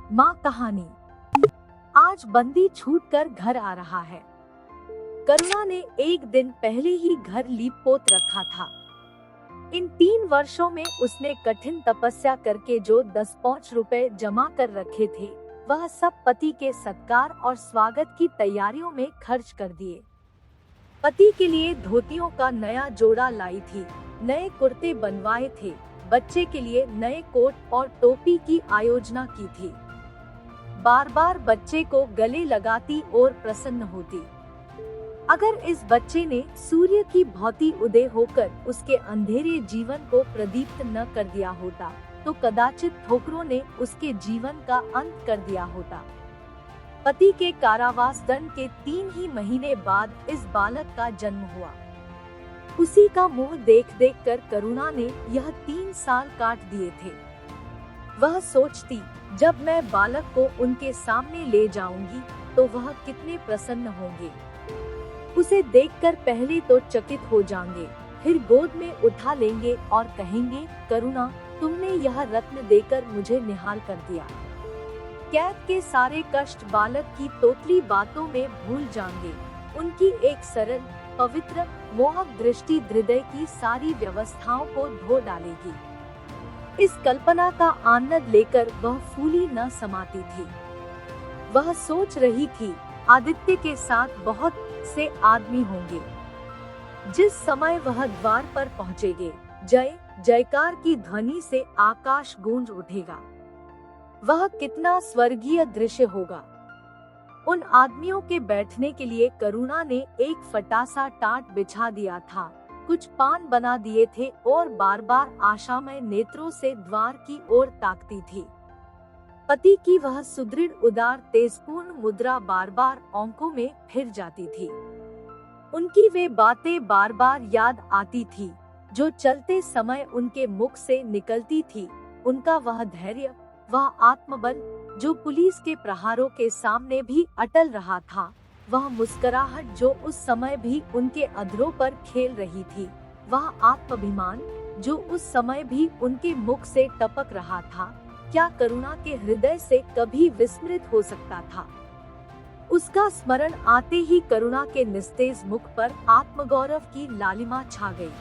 माँ कहानी। आज बंदी छूटकर घर आ रहा है। करुणा ने एक दिन पहले ही घर लीप पोत रखा था। इन 3 वर्षों में उसने कठिन तपस्या करके जो 10 रुपए जमा कर रखे थे, वह सब पति के सत्कार और स्वागत की तैयारियों में खर्च कर दिए। पति के लिए धोतियों का नया जोड़ा लाई थी, नए कुर्ते बनवाए थे, बच्चे के लिए नए कोट और टोपी की आयोजना की थी। बार बार बच्चे को गले लगाती और प्रसन्न होती। अगर इस बच्चे ने सूर्य की भांति उदय होकर उसके अंधेरे जीवन को प्रदीप्त न कर दिया होता, तो कदाचित ठोकरों ने उसके जीवन का अंत कर दिया होता। पति के कारावास दंड के 3 ही महीने बाद इस बालक का जन्म हुआ। उसी का मुंह देख देख कर करुणा ने यह 3 साल काट दिए थे। वह सोचती, जब मैं बालक को उनके सामने ले जाऊंगी तो वह कितने प्रसन्न होंगे। उसे देखकर पहले तो चकित हो जाएंगे, फिर गोद में उठा लेंगे और कहेंगे, करुणा, तुमने यह रत्न देकर मुझे निहाल कर दिया। कैद के सारे कष्ट बालक की तोतली बातों में भूल जाएंगे। उनकी एक सरल, पवित्र, मोहक दृष्टि हृदय की सारी व्यवस्थाओं को धो डालेगी। इस कल्पना का आनंद लेकर वह फूली न समाती थी। वह सोच रही थी, आदित्य के साथ बहुत से आदमी होंगे। जिस समय वह द्वार पर पहुँचेंगे, जय जयकार की ध्वनि से आकाश गूंज उठेगा। वह कितना स्वर्गीय दृश्य होगा। उन आदमियों के बैठने के लिए करुणा ने एक फटासा टाट बिछा दिया था, कुछ पान बना दिए थे और बार बार आशामय नेत्रों से द्वार की ओर ताकती थी। पति की वह सुदृढ़, उदार, तेजपूर्ण मुद्रा बार बार आंखों में फिर जाती थी। उनकी वे बातें बार बार याद आती थी, जो चलते समय उनके मुख से निकलती थी। उनका वह धैर्य, वह आत्मबल, जो पुलिस के प्रहारों के सामने भी अटल रहा था, वह मुस्कुराहट जो उस समय भी उनके अधरों पर खेल रही थी, वह आत्माभिमान जो उस समय भी उनके मुख से टपक रहा था, क्या करुणा के हृदय से कभी विस्मृत हो सकता था? उसका स्मरण आते ही करुणा के निस्तेज मुख पर आत्मगौरव की लालिमा छा गई।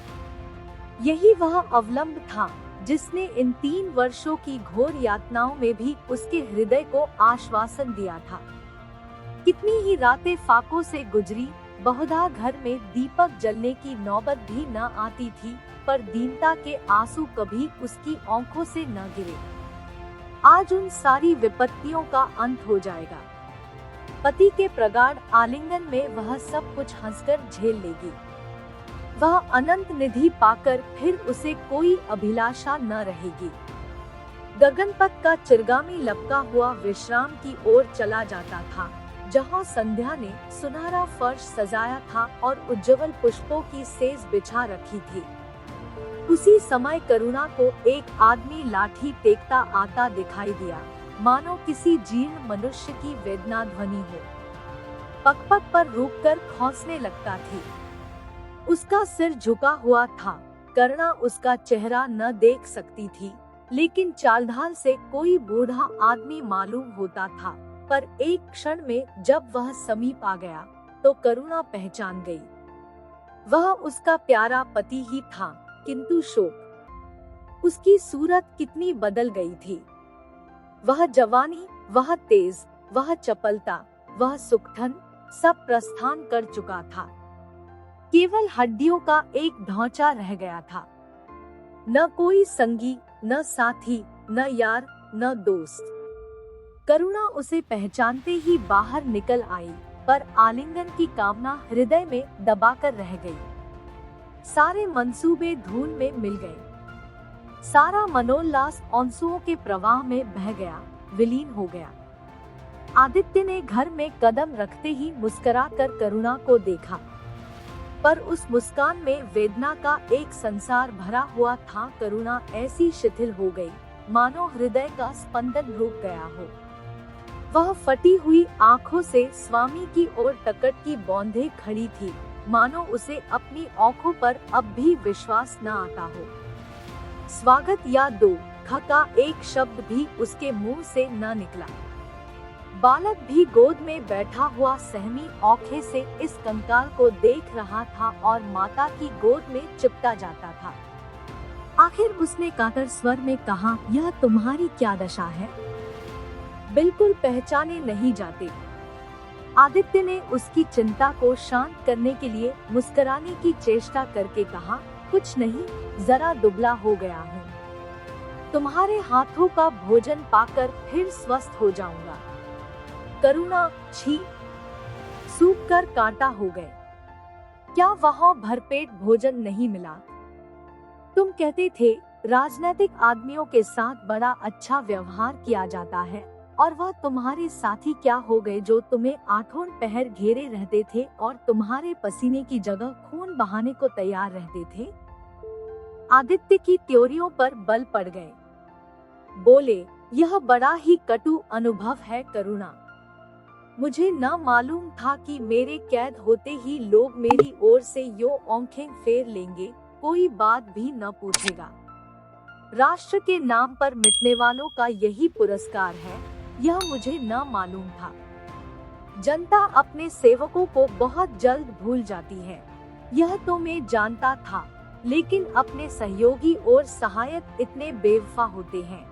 यही वह अवलंब था जिसने इन 3 वर्षों की घोर यातनाओं में भी उसके हृदय को आश्वासन दिया था। कितनी ही रातें फाकों से गुजरी, बहुधा घर में दीपक जलने की नौबत भी न आती थी, पर दीनता के आंसू कभी उसकी आंखों से न गिरे। आज उन सारी विपत्तियों का अंत हो जाएगा। पति के प्रगाढ़ आलिंगन में वह सब कुछ हंसकर झेल लेगी। वह अनंत निधि पाकर फिर उसे कोई अभिलाषा न रहेगी। गगनपथ का चिरगामी लपका हुआ विश्राम की ओर चला जाता था, जहाँ संध्या ने सुनहरा फर्श सजाया था और उज्जवल पुष्पों की सेज बिछा रखी थी। उसी समय करुणा को एक आदमी लाठी टेकता आता दिखाई दिया, मानो किसी जीर्ण मनुष्य की वेदना ध्वनि हो। पग-पग पर रुककर खौंसने लगता थी। उसका सिर झुका हुआ था। करुणा उसका चेहरा न देख सकती थी, लेकिन चालढाल से कोई बूढ़ा आदमी मालूम होता था। पर एक क्षण में जब वह समीप आ गया, तो करुणा पहचान गई। वह उसका प्यारा पति ही था, किंतु शोक, उसकी सूरत कितनी बदल गई थी। वह जवानी, वह तेज, वह चपलता, वह सुखधन, सब प्रस्थान कर चुका था। केवल हड्डियों का एक ढांचा रह गया था। न कोई संगी, न साथी, न यार, न दोस्त। करुणा उसे पहचानते ही बाहर निकल आई, पर आलिंगन की कामना हृदय में दबाकर रह गई। सारे मंसूबे धूल में मिल गए। सारा मनोल्लास आंसुओं के प्रवाह में बह गया, विलीन हो गया। आदित्य ने घर में कदम रखते ही मुस्कुराकर करुणा को देखा, पर उस मुस्कान में वेदना का एक संसार भरा हुआ था। करुणा ऐसी शिथिल हो गई, मानो हृदय का स्पंदन रुक गया हो। वह फटी हुई आंखों से स्वामी की ओर टकट की बौंधे खड़ी थी, मानो उसे अपनी आंखों पर अब भी विश्वास न आता हो। स्वागत या दो ख का एक शब्द भी उसके मुंह से न निकला। बालक भी गोद में बैठा हुआ सहमी आंखें से इस कंकाल को देख रहा था और माता की गोद में चिपटा जाता था। आखिर उसने कातर स्वर में कहा, यह तुम्हारी क्या दशा है? बिल्कुल पहचाने नहीं जाते। आदित्य ने उसकी चिंता को शांत करने के लिए मुस्कुराने की चेष्टा करके कहा, कुछ नहीं, जरा दुबला हो गया हूँ। तुम्हारे हाथों का भोजन पाकर फिर स्वस्थ हो जाऊंगा। करुणा, छी, सूख कर कांटा हो गए। क्या वहाँ भरपेट भोजन नहीं मिला? तुम कहते थे राजनीतिक आदमियों के साथ बड़ा अच्छा व्यवहार किया जाता है, और वह तुम्हारे साथी क्या हो गए जो तुम्हें आठों पहर घेरे रहते थे और तुम्हारे पसीने की जगह खून बहाने को तैयार रहते थे? आदित्य की त्योरियों पर बल पड़ गए। बोले, यह बड़ा ही कटु अनुभव है करुणा। मुझे न मालूम था कि मेरे कैद होते ही लोग मेरी ओर से यो आंखें फेर लेंगे, कोई बात भी न पूछेगा। राष्ट्र के नाम पर मिटने वालों का यही पुरस्कार है, यह मुझे न मालूम था। जनता अपने सेवकों को बहुत जल्द भूल जाती है, यह तो मैं जानता था, लेकिन अपने सहयोगी और सहायक इतने बेवफा होते हैं,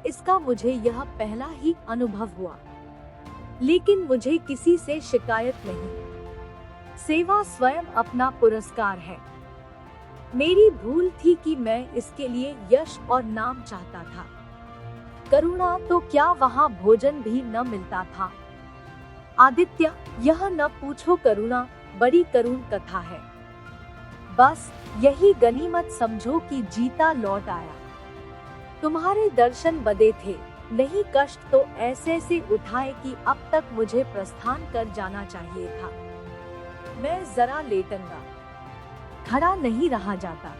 इसका मुझे यह पहला ही अनुभव हुआ। लेकिन मुझे किसी से शिकायत नहीं। सेवा स्वयं अपना पुरस्कार है। मेरी भूल थी कि मैं इसके लिए यश और नाम चाहता था। करुणा, तो क्या वहाँ भोजन भी न मिलता था? आदित्य, यह न पूछो करुणा, बड़ी करुण कथा है। बस यही गनीमत समझो कि जीता लौट आया। तुम्हारे दर्शन बदे थे, नहीं कष्ट तो ऐसे से उठाए कि अब तक मुझे प्रस्थान कर जाना चाहिए था। मैं जरा लेटूंगा, खड़ा नहीं रहा जाता।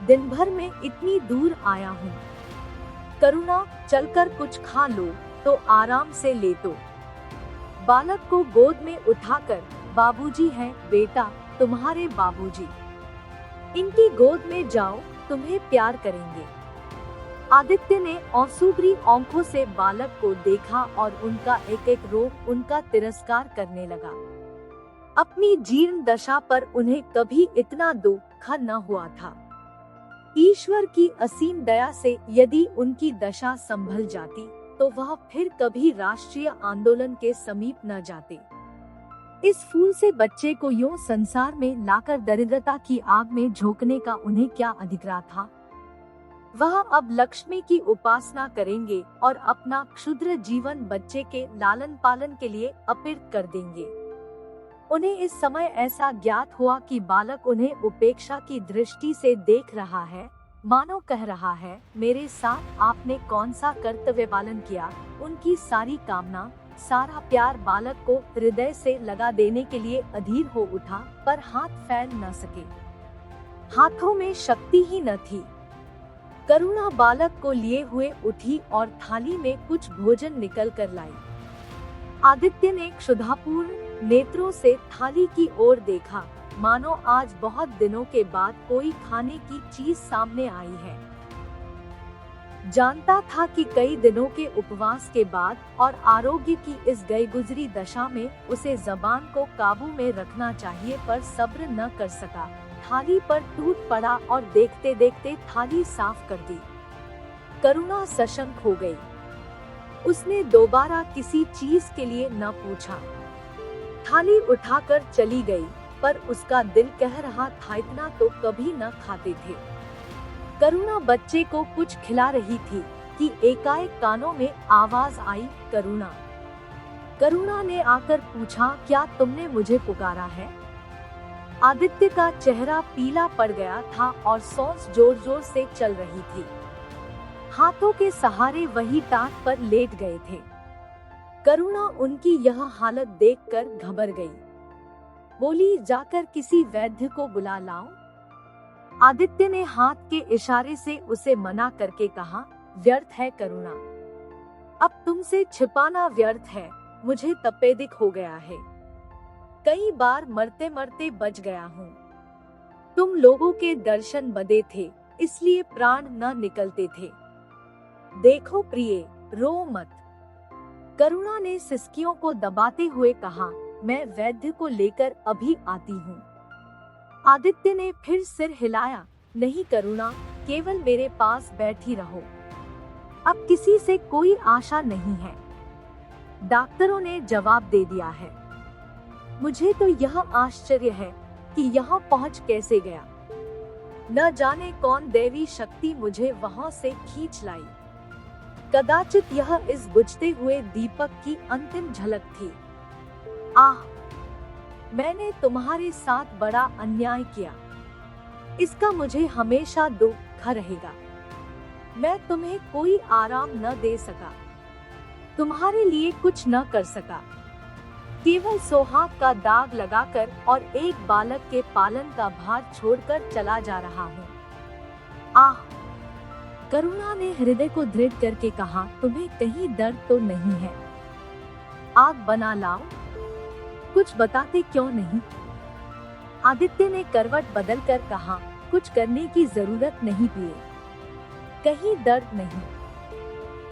दिन भर में इतनी दूर आया हूँ। करुणा, चलकर कुछ खा लो तो आराम से लेटो। बालक को गोद में उठाकर, बाबूजी हैं बेटा, तुम्हारे बाबूजी। इनकी गोद में जाओ, तुम्हें प्यार करेंगे। आदित्य ने आंसुभरी आंखों से बालक को देखा और उनका एक एक रोग उनका तिरस्कार करने लगा। अपनी जीर्ण दशा पर उन्हें कभी इतना दुख न हुआ था। ईश्वर की असीम दया से यदि उनकी दशा संभल जाती तो वह फिर कभी राष्ट्रीय आंदोलन के समीप न जाते। इस फूल से बच्चे को यूं संसार में लाकर दरिद्रता की आग में झोंकने का उन्हें क्या अधिकार था? वह अब लक्ष्मी की उपासना करेंगे और अपना क्षुद्र जीवन बच्चे के लालन पालन के लिए अर्पित कर देंगे। उन्हें इस समय ऐसा ज्ञात हुआ कि बालक उन्हें उपेक्षा की दृष्टि से देख रहा है, मानो कह रहा है, मेरे साथ आपने कौन सा कर्तव्य पालन किया। उनकी सारी कामना, सारा प्यार बालक को हृदय से लगा देने के लिए अधीर हो उठा, पर हाथ फैल न सके। हाथों में शक्ति ही न थी। करुणा बालक को लिए हुए उठी और थाली में कुछ भोजन निकल कर लाई। आदित्य ने क्षुधापूर्ण नेत्रों से थाली की ओर देखा, मानो आज बहुत दिनों के बाद कोई खाने की चीज सामने आई है। जानता था कि कई दिनों के उपवास के बाद और आरोग्य की इस गई गुजरी दशा में उसे जबान को काबू में रखना चाहिए, पर सब्र न कर सका। थाली पर टूट पड़ा और देखते देखते थाली साफ कर दी। करुणा सशंक हो गई। उसने दोबारा किसी चीज के लिए न पूछा। थाली उठाकर चली गई, पर उसका दिल कह रहा था, इतना तो कभी न खाते थे। करुणा बच्चे को कुछ खिला रही थी कि एकाएक कानों में आवाज आई, करुणा। करुणा ने आकर पूछा, क्या तुमने मुझे पुकारा है? आदित्य का चेहरा पीला पड़ गया था और सांस जोर जोर से चल रही थी। हाथों के सहारे वही टाट पर लेट गए थे। करुणा उनकी यह हालत देखकर घबरा गई। बोली, जाकर किसी वैद्य को बुला लाओ। आदित्य ने हाथ के इशारे से उसे मना करके कहा, व्यर्थ है करुणा, अब तुमसे छिपाना व्यर्थ है। मुझे तपेदिक हो गया है, कई बार मरते मरते बच गया हूँ। तुम लोगों के दर्शन बदे थे, इसलिए प्राण न निकलते थे। देखो प्रिय, रो मत। करुणा ने सिसकियों को दबाते हुए कहा, मैं वैद्य को लेकर अभी आती हूँ। आदित्य ने फिर सिर हिलाया, नहीं करुणा, केवल मेरे पास बैठी रहो। अब किसी से कोई आशा नहीं है। डॉक्टरों ने जवाब दे दिया है। मुझे तो यह आश्चर्य है कि यहाँ पहुँच कैसे गया। न जाने कौन दैवी शक्ति मुझे वहाँ से खींच लाई। कदाचित यह इस बुझते हुए दीपक की अंतिम झलक थी। आह, मैंने तुम्हारे साथ बड़ा अन्याय किया। इसका मुझे हमेशा दुख रहेगा। मैं तुम्हें कोई आराम न दे सका, तुम्हारे लिए कुछ न कर सका। केवल सुहाग का दाग लगाकर और एक बालक के पालन का भार छोड़कर चला जा रहा हूँ। आह, करुणा ने हृदय को दृढ़ करके कहा, तुम्हें कहीं दर्द तो नहीं है? आग बना लाओ। कुछ बताते क्यों नहीं? आदित्य ने करवट बदलकर कहा, कुछ करने की जरूरत नहीं प्रिय, कहीं दर्द नहीं।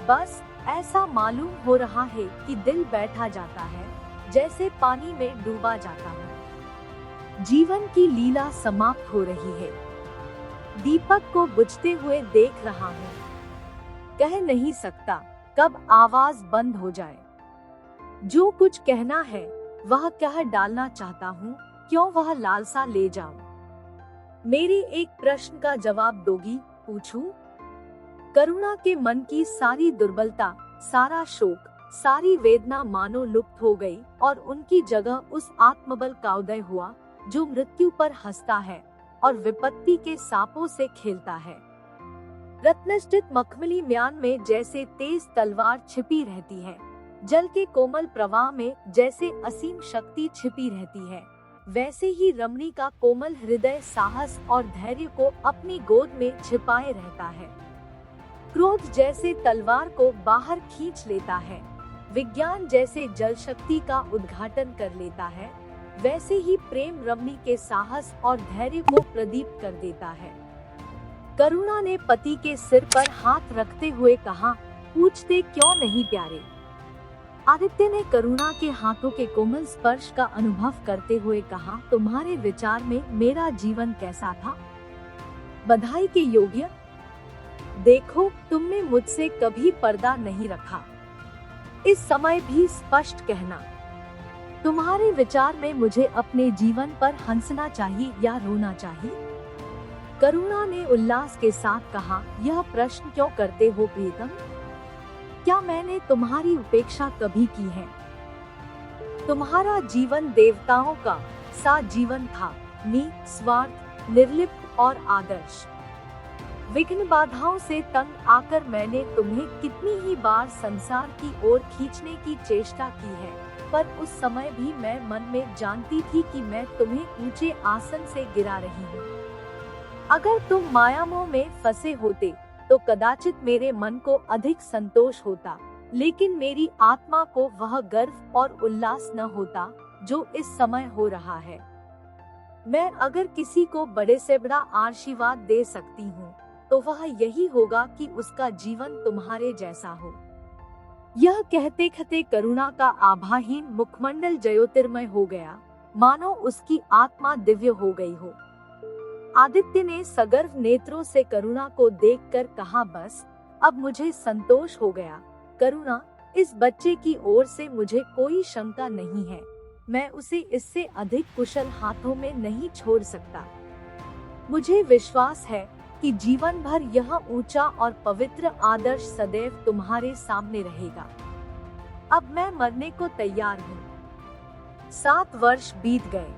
बस ऐसा मालूम हो रहा है कि दिल बैठा जाता है, जैसे पानी में डूबा जाता है। जीवन की लीला समाप्त हो रही है। दीपक को बुझते हुए देख रहा हूँ। कह नहीं सकता कब आवाज बंद हो जाए। जो कुछ कहना है वह कह डालना चाहता हूँ, क्यों वह लालसा ले जाऊं। मेरे एक प्रश्न का जवाब दोगी? पूछूं? करुणा के मन की सारी दुर्बलता, सारा शोक, सारी वेदना मानो लुप्त हो गई और उनकी जगह उस आत्मबल का उदय हुआ जो मृत्यु पर हंसता है और विपत्ति के सांपों से खेलता है। रत्नजटित मखमली म्यान में जैसे तेज तलवार छिपी रहती है, जल के कोमल प्रवाह में जैसे असीम शक्ति छिपी रहती है, वैसे ही रमणी का कोमल हृदय साहस और धैर्य को अपनी गोद में छिपाए रहता है। क्रोध जैसे तलवार को बाहर खींच लेता है, विज्ञान जैसे जल शक्ति का उद्घाटन कर लेता है, वैसे ही प्रेम रमणी के साहस और धैर्य को प्रदीप्त कर देता है। करुणा ने पति के सिर पर हाथ रखते हुए कहा, पूछते क्यों नहीं प्यारे? आदित्य ने करुणा के हाथों के कोमल स्पर्श का अनुभव करते हुए कहा, तुम्हारे विचार में मेरा जीवन कैसा था? बधाई के योग्य? देखो, तुमने मुझसे कभी पर्दा नहीं रखा। इस समय भी स्पष्ट कहना, तुम्हारे विचार में मुझे अपने जीवन पर हंसना चाहिए या रोना चाहिए? करुणा ने उल्लास के साथ कहा, यह प्रश्न क्यों करते हो प्रीतम? क्या मैंने तुम्हारी उपेक्षा कभी की है? तुम्हारा जीवन देवताओं का सा जीवन था, निस्वार्थ, निर्लिप्त और आदर्श। विघ्न बाधाओं से तंग आकर मैंने तुम्हें कितनी ही बार संसार की ओर खींचने की चेष्टा की है, पर उस समय भी मैं मन में जानती थी कि मैं तुम्हें ऊंचे आसन से गिरा रही हूँ। अगर तुम मायामोह में फंसे होते तो कदाचित मेरे मन को अधिक संतोष होता, लेकिन मेरी आत्मा को वह गर्व और उल्लास न होता जो इस समय हो रहा है। मैं अगर किसी को बड़े से बड़ा आशीर्वाद दे सकती हूँ तो वह यही होगा कि उसका जीवन तुम्हारे जैसा हो। यह कहते कहते करुणा का आभाहीन मुखमंडल ज्योतिर्मय हो गया, मानो उसकी आत्मा दिव्य हो गई हो। आदित्य ने सगर्व नेत्रों से करुणा को देखकर कहा, बस अब मुझे संतोष हो गया। करुणा, इस बच्चे की ओर से मुझे कोई शंका नहीं है। मैं उसे इससे अधिक कुशल हाथों में नहीं छोड़ सकता। मुझे विश्वास है कि जीवन भर यह ऊंचा और पवित्र आदर्श सदैव तुम्हारे सामने रहेगा। अब मैं मरने को तैयार हूँ। 7 वर्ष बीत गए।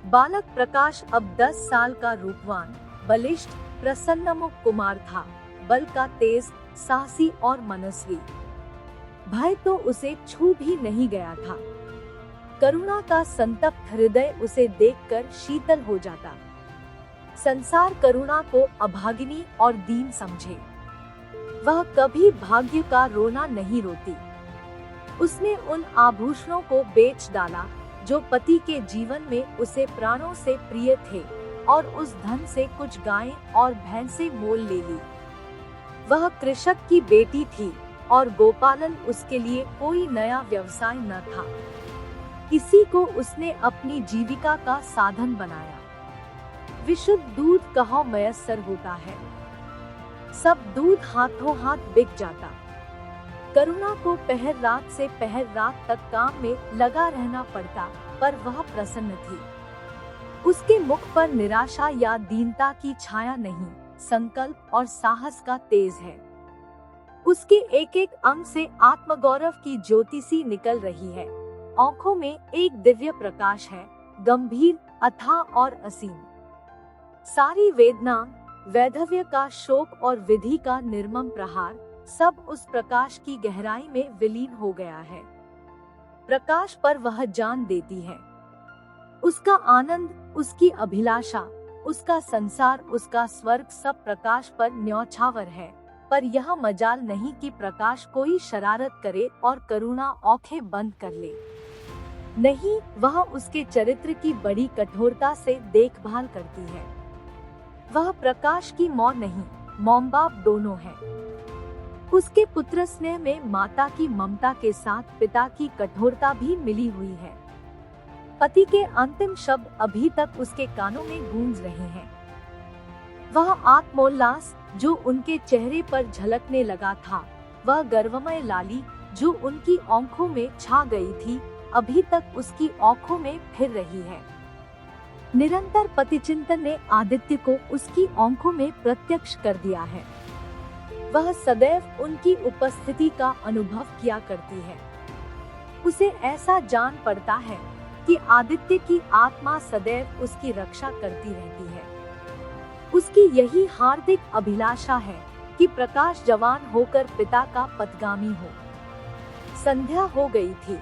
बालक प्रकाश अब 10 साल का रूपवान, बलिष्ठ, प्रसन्नमुख कुमार था, बल का तेज, साहसी और मनस्वी। भय तो उसे छू भी नहीं गया था। करुणा का संतप्त हृदय उसे देखकर शीतल हो जाता। संसार करुणा को अभागिनी और दीन समझे। वह कभी भाग्य का रोना नहीं रोती। उसने उन आभूषणों को बेच डाला जो पति के जीवन में उसे प्राणों से प्रिय थे, और उस धन से कुछ गायें और भैंसें मोल ले ली। वह कृषक की बेटी थी और गोपालन उसके लिए कोई नया व्यवसाय न था। इसी को उसने अपनी जीविका का साधन बनाया। विशुद्ध दूध कहाँ मयस्सर होता है, सब दूध हाथों हाथ बिक जाता। करुणा को पहर रात से पहर रात तक काम में लगा रहना पड़ता, पर वह प्रसन्न थी। उसके मुख पर निराशा या दीनता की छाया नहीं, संकल्प और साहस का तेज है। उसके एक एक अंग से आत्मगौरव की ज्योति सी निकल रही है। आंखों में एक दिव्य प्रकाश है, गंभीर, अथाह और असीम। सारी वेदना, वैधव्य का शोक और विधि का निर्मम प्रहार, सब उस प्रकाश की गहराई में विलीन हो गया है। प्रकाश पर वह जान देती है। उसका आनंद, उसकी अभिलाषा, उसका संसार, उसका स्वर्ग सब प्रकाश पर न्यौछावर है। पर यह मजाल नहीं कि प्रकाश कोई शरारत करे और करुणा आंखें बंद कर ले। नहीं, वह उसके चरित्र की बड़ी कठोरता से देखभाल करती है। वह प्रकाश की मौ नहीं, मॉम बाप दोनों है। उसके पुत्र स्नेह में माता की ममता के साथ पिता की कठोरता भी मिली हुई है। पति के अंतिम शब्द अभी तक उसके कानों में गूंज रहे हैं। वह आत्मोल्लास जो उनके चेहरे पर झलकने लगा था, वह गर्वमय लाली जो उनकी आंखों में छा गई थी, अभी तक उसकी आंखों में फिर रही है। निरंतर पतिचिंतन ने आदित्य को उसकी आंखों में प्रत्यक्ष कर दिया है। वह सदैव उनकी उपस्थिति का अनुभव किया करती है। उसे ऐसा जान पड़ता है कि आदित्य की आत्मा सदैव उसकी रक्षा करती रहती है। उसकी यही हार्दिक अभिलाषा है कि प्रकाश जवान होकर पिता का पथगामी हो। संध्या हो गई थी।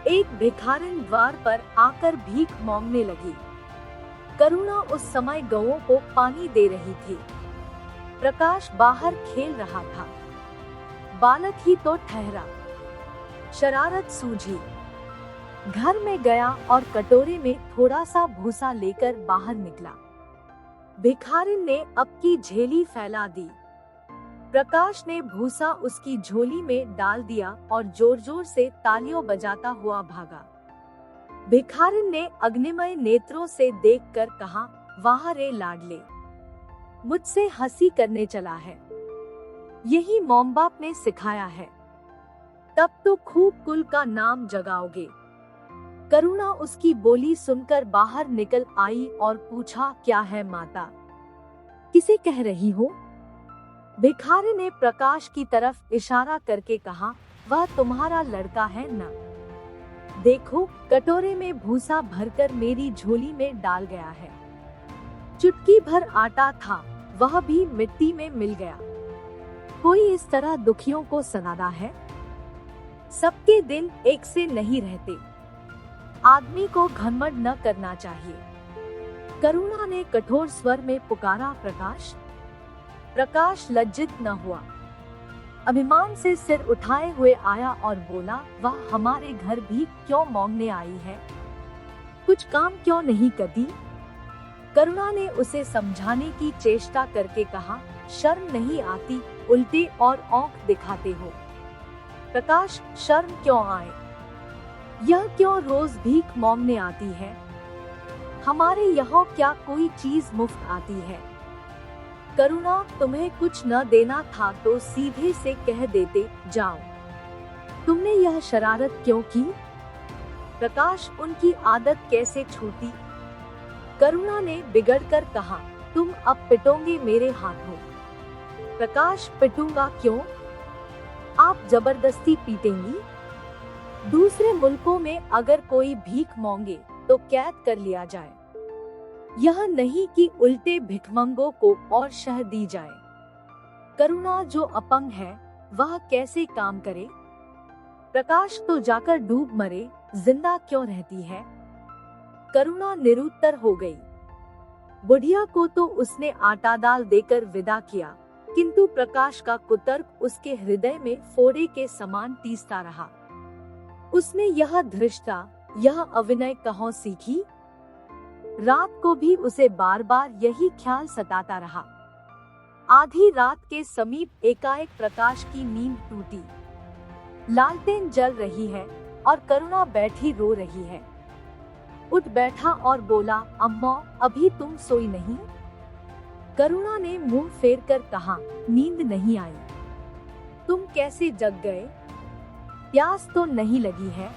एक भिखारिन द्वार पर आकर भीख मांगने लगी। करुणा उस समय गौओं को पानी दे रही थी। प्रकाश बाहर खेल रहा था। बालक ही तो ठहरा। शरारत सूझी। घर में गया और कटोरे में थोड़ा सा भूसा लेकर बाहर निकला। भिखारिन ने अपनी झोली फैला दी। प्रकाश ने भूसा उसकी झोली में डाल दिया और जोर जोर से तालियों बजाता हुआ भागा। भिखारिन ने अग्निमय नेत्रों से देखकर कहा, वाह रे लाडले, मुझसे हंसी करने चला है। यही मॉम बाप ने सिखाया है। तब तो खूब कुल का नाम जगाओगे। करुणा उसकी बोली सुनकर बाहर निकल आई और पूछा, क्या है माता, किसे कह रही हो? भिखारी ने प्रकाश की तरफ इशारा करके कहा, वह तुम्हारा लड़का है ना? देखो, कटोरे में भूसा भरकर मेरी झोली में डाल गया है। चुटकी भर आटा था, वह भी मिट्टी में मिल गया। कोई इस तरह दुखियों को सनादा है? सबके दिन एक से नहीं रहते। आदमी को घमंड न करना चाहिए। करुणा ने कठोर स्वर में पुकारा, प्रकाश। प्रकाश लज्जित न हुआ। अभिमान से सिर उठाए हुए आया और बोला, वह हमारे घर भी क्यों मांगने आई है? कुछ काम क्यों नहीं करती? करुणा ने उसे समझाने की चेष्टा करके कहा, शर्म नहीं आती, उल्टे और औंख दिखाते हो। प्रकाश, शर्म क्यों आए? यह क्यों रोज भीख मांगने आती है? हमारे यहाँ क्या कोई चीज मुफ्त आती है? करुणा, तुम्हें कुछ न देना था तो सीधे से कह देते, जाओ। तुमने यह शरारत क्यों की? प्रकाश, उनकी आदत कैसे छूटी? करुणा ने बिगड़कर कहा, तुम अब पिटोगे मेरे हाथों। प्रकाश, पिटूंगा क्यों? आप जबरदस्ती पीटेंगी? दूसरे मुल्कों में अगर कोई भीख मांगे तो कैद कर लिया जाए। यह नहीं कि उल्टे भिखमंगों को और शह दी जाए। करुणा जो अपंग है, वह कैसे काम करे? प्रकाश तो जाकर डूब मरे, जिंदा क्यों रहती है? करुणा निरुत्तर हो गई। बुढ़िया को तो उसने आटा दाल देकर विदा किया, किंतु प्रकाश का कुतर्क उसके हृदय में फोड़े के समान तीसता रहा। उसने यह धृष्टता, यह अविनय कहाँ सीखी? रात को भी उसे बार बार यही ख्याल सताता रहा। आधी रात के समीप एकाएक प्रकाश की नींद टूटी। लालटेन जल रही है और करुणा बैठी रो रही है। उठ बैठा और बोला, अम्मा अभी तुम सोई नहीं? करुणा ने मुंह फेर कर कहा, नींद नहीं आई। तुम कैसे जग गए? प्यास तो नहीं लगी है?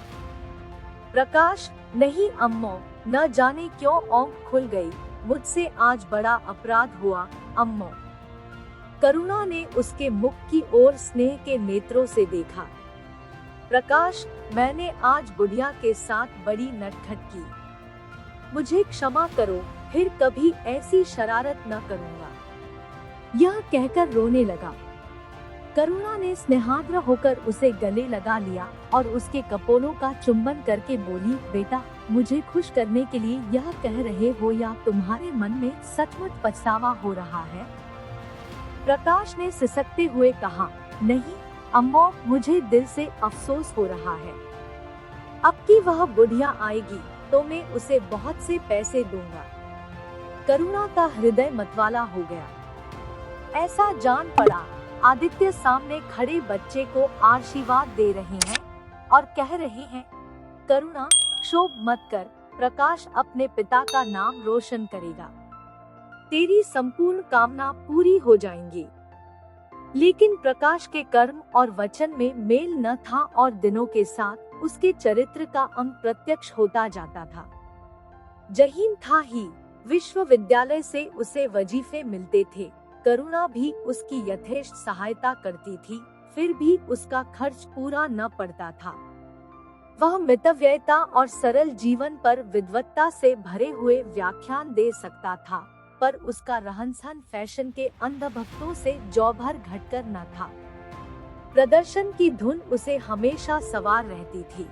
प्रकाश, नहीं अम्मा, न जाने क्यों आँख खुल गई, मुझसे आज बड़ा अपराध हुआ अम्मा। करुणा ने उसके मुख की ओर स्नेह के नेत्रों से देखा। प्रकाश, मैंने आज बुढ़िया के साथ बड़ी नटखट की। मुझे क्षमा करो, फिर कभी ऐसी शरारत न करूँगा। यह कहकर रोने लगा। करुणा ने स्नेहाद्र होकर उसे गले लगा लिया और उसके कपोलों का चुंबन करके बोली, बेटा, मुझे खुश करने के लिए यह कह रहे हो या तुम्हारे मन में सचमुच पछतावा हो रहा है? प्रकाश ने सिसकते हुए कहा, नहीं अम्मा, मुझे दिल से अफसोस हो रहा है। अब की वह बुढ़िया आएगी तो मैं उसे बहुत से पैसे दूंगा। करुणा का हृदय मतवाला हो गया। ऐसा जान पड़ा आदित्य सामने खड़े बच्चे को आशीर्वाद दे रहे हैं और कह रहे हैं, करुणा क्षोभ मत कर, प्रकाश अपने पिता का नाम रोशन करेगा। तेरी संपूर्ण कामना पूरी हो जाएंगी। लेकिन प्रकाश के कर्म और वचन में मेल न था और दिनों के साथ उसके चरित्र का अंग प्रत्यक्ष होता जाता था। जहीन था ही, विश्वविद्यालय से उसे वजीफे मिलते थे। करुणा भी उसकी यथेष्ट सहायता करती थी, फिर भी उसका खर्च पूरा न पड़ता था। वह मितव्ययता और सरल जीवन पर विद्वत्ता से भरे हुए व्याख्यान दे सकता था, पर उसका रहन-सहन फैशन के अंधभक्तों से जौ भर घटकर न था। प्रदर्शन की धुन उसे हमेशा सवार रहती थी।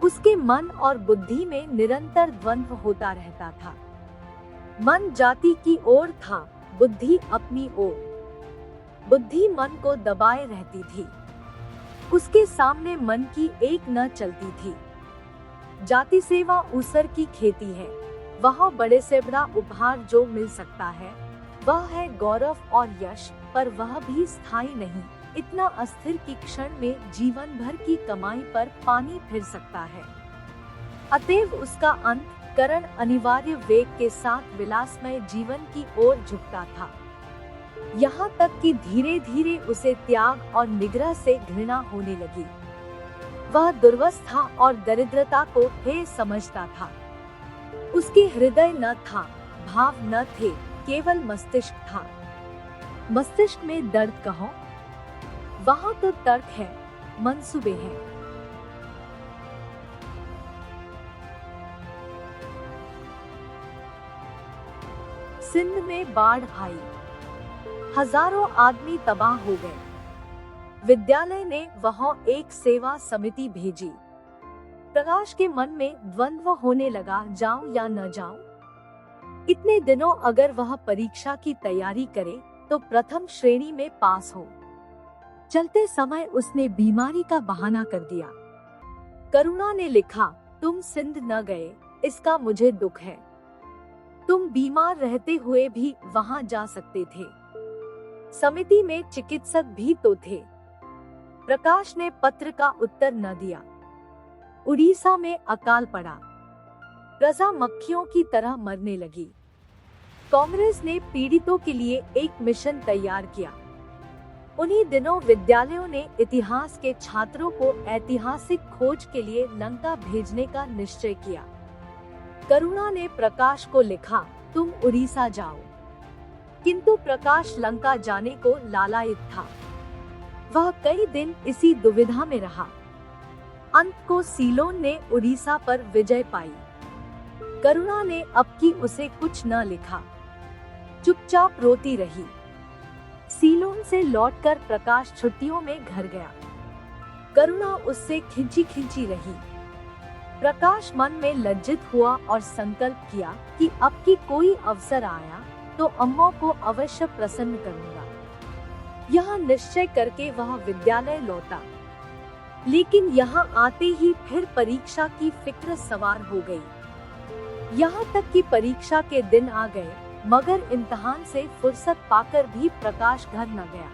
उसके मन और बुद्धि में निरंतर द्वंद्व होता रहता था। मन जाति की ओर था, बुद्धि अपनी ओर। बुद्धि मन को दबाए रहती थी। उसके सामने मन की एक न चलती थी। जाति सेवा ऊसर की खेती है। वहाँ बड़े से बड़ा उपहार जो मिल सकता है वह है गौरव और यश, पर वह भी स्थायी नहीं। इतना अस्थिर कि क्षण में जीवन भर की कमाई पर पानी फिर सकता है। अतएव उसका अंत करण अनिवार्य वेग के साथ विलासमय जीवन की ओर झुकता था। यहाँ तक कि धीरे धीरे उसे त्याग और निग्रह से घृणा होने लगी। वह दुर्वस्था और दरिद्रता को हेय समझता था। उसके हृदय न था, भाव न थे, केवल मस्तिष्क था। मस्तिष्क में दर्द कहो, वहाँ तो तर्क है, मंसूबे हैं। सिंध में बाढ़ आई, हजारों आदमी तबाह हो गए। विद्यालय ने वहाँ एक सेवा समिति भेजी। प्रकाश के मन में द्वंद्व होने लगा, जाऊं या न जाऊं। इतने दिनों अगर वह परीक्षा की तैयारी करे तो प्रथम श्रेणी में पास हो। चलते समय उसने बीमारी का बहाना कर दिया। करुणा ने लिखा, तुम सिंध न गए, इसका मुझे दुख है। तुम बीमार रहते हुए भी वहां जा सकते थे। समिति में चिकित्सक भी तो थे। प्रकाश ने पत्र का उत्तर न दिया। उड़ीसा में अकाल पड़ा। प्रजा मक्खियों की तरह मरने लगी। कांग्रेस ने पीड़ितों के लिए एक मिशन तैयार किया। उन्हीं दिनों विद्यालयों ने इतिहास के छात्रों को ऐतिहासिक खोज के लिए लंका भेजने का निश्चय किया। करुणा ने प्रकाश को लिखा, तुम उड़ीसा जाओ। किंतु प्रकाश लंका जाने को लालायित था। वह कई दिन इसी दुविधा में रहा। अंत को सीलोन ने उड़ीसा पर विजय पाई। करुणा ने अब की उसे कुछ न लिखा, चुपचाप रोती रही। सीलोन से लौटकर प्रकाश छुट्टियों में घर गया। करुणा उससे खिंची खिंची रही। प्रकाश मन में लज्जित हुआ और संकल्प किया कि अब की कोई अवसर आया तो अम्मा को अवश्य प्रसन्न करूंगा। यह निश्चय करके वह विद्यालय लौटा। लेकिन यहाँ आते ही फिर परीक्षा की फिक्र सवार हो गई। यहाँ तक कि परीक्षा के दिन आ गए मगर इम्तिहान से फुर्सत पाकर भी प्रकाश घर न गया।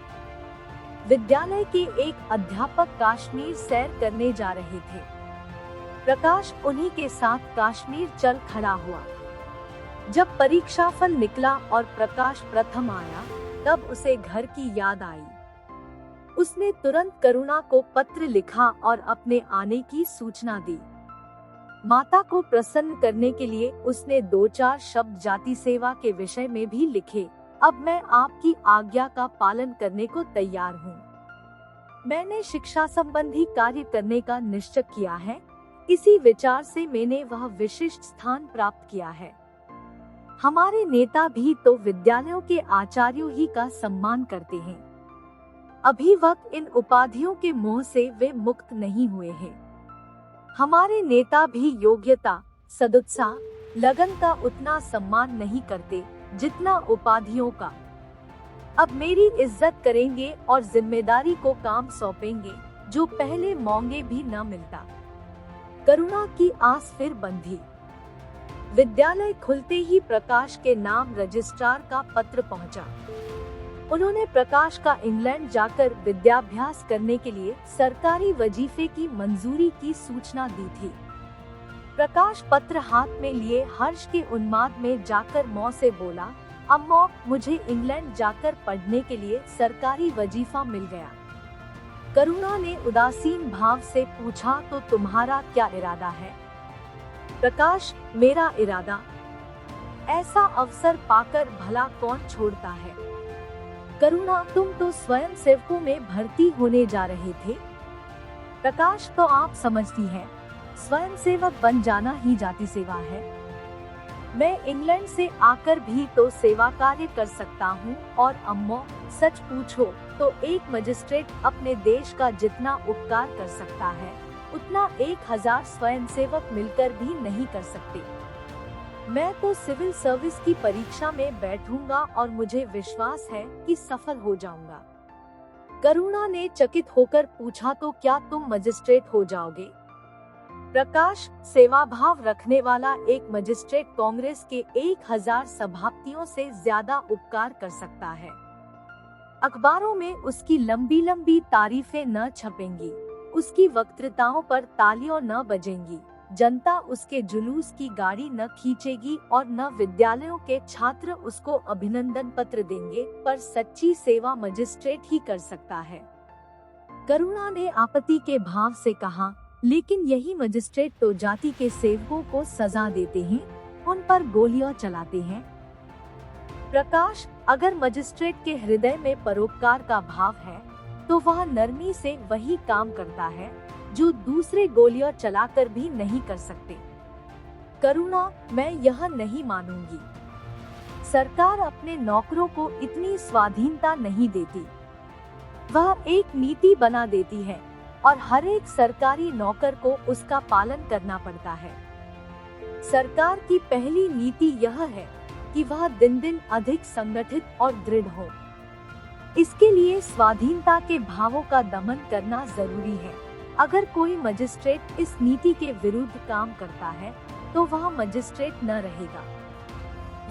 विद्यालय के एक अध्यापक कश्मीर सैर करने जा रहे थे। प्रकाश उन्हीं के साथ कश्मीर चल खड़ा हुआ। जब परीक्षाफल निकला और प्रकाश प्रथम आया, तब उसे घर की याद आई। उसने तुरंत करुणा को पत्र लिखा और अपने आने की सूचना दी। माता को प्रसन्न करने के लिए उसने 2-4 शब्द जाति सेवा के विषय में भी लिखे। अब मैं आपकी आज्ञा का पालन करने को तैयार हूँ। मैंने शिक्षा संबंधी कार्य करने का निश्चय किया है। इसी विचार से मैंने वह विशिष्ट स्थान प्राप्त किया है। हमारे नेता भी तो विद्यालयों के आचार्यों ही का सम्मान करते हैं। अभी वक्त इन उपाधियों के मोह से वे मुक्त नहीं हुए हैं। हमारे नेता भी योग्यता, सदुत्साह, लगन का उतना सम्मान नहीं करते जितना उपाधियों का। अब मेरी इज्जत करेंगे और जिम्मेदारी को काम सौंपेंगे जो पहले मांगे भी न मिलता। करुणा की आस फिर बंधी। विद्यालय खुलते ही प्रकाश के नाम रजिस्ट्रार का पत्र पहुंचा। उन्होंने प्रकाश का इंग्लैंड जाकर विद्याभ्यास करने के लिए सरकारी वजीफे की मंजूरी की सूचना दी थी। प्रकाश पत्र हाथ में लिए हर्ष के उन्माद में जाकर माँ से बोला, अम्मा, मुझे इंग्लैंड जाकर पढ़ने के लिए सरकारी वजीफा मिल गया। करुणा ने उदासीन भाव से पूछा, तो तुम्हारा क्या इरादा है? प्रकाश, मेरा इरादा, ऐसा अवसर पाकर भला कौन छोड़ता है। करुणा, तुम तो स्वयं सेवकों में भर्ती होने जा रहे थे। प्रकाश, तो आप समझती हैं, स्वयं सेवक बन जाना ही जाति सेवा है। मैं इंग्लैंड से आकर भी तो सेवा कार्य कर सकता हूँ। और अम्मो, सच पूछो तो एक मजिस्ट्रेट अपने देश का जितना उपकार कर सकता है, उतना 1000 स्वयंसेवक मिलकर भी नहीं कर सकते। मैं तो सिविल सर्विस की परीक्षा में बैठूंगा और मुझे विश्वास है कि सफल हो जाऊंगा। करुणा ने चकित होकर पूछा, तो क्या तुम मजिस्ट्रेट हो जाओगे? प्रकाश, सेवा भाव रखने वाला एक मजिस्ट्रेट कांग्रेस के 1000 सभापतियों से ज्यादा उपकार कर सकता है। अखबारों में उसकी लंबी लंबी तारीफें न छपेंगी, उसकी वक्तृताओं पर तालियां न बजेंगी, जनता उसके जुलूस की गाड़ी न खींचेगी और न विद्यालयों के छात्र उसको अभिनंदन पत्र देंगे, पर सच्ची सेवा मजिस्ट्रेट ही कर सकता है। करुणा ने आपत्ति के भाव से कहा, लेकिन यही मजिस्ट्रेट तो जाति के सेवकों को सजा देते हैं, उन पर गोलियां चलाते हैं। प्रकाश, अगर मजिस्ट्रेट के हृदय में परोपकार का भाव है तो वह नरमी से वही काम करता है जो दूसरे गोलियां चलाकर भी नहीं कर सकते। करुणा, मैं यह नहीं मानूंगी। सरकार अपने नौकरों को इतनी स्वाधीनता नहीं देती। वह एक नीति बना देती है और हर एक सरकारी नौकर को उसका पालन करना पड़ता है। सरकार की पहली नीति यह है कि वह दिन दिन अधिक संगठित और दृढ़ हो। इसके लिए स्वाधीनता के भावों का दमन करना जरूरी है। अगर कोई मजिस्ट्रेट इस नीति के विरुद्ध काम करता है तो वह मजिस्ट्रेट न रहेगा।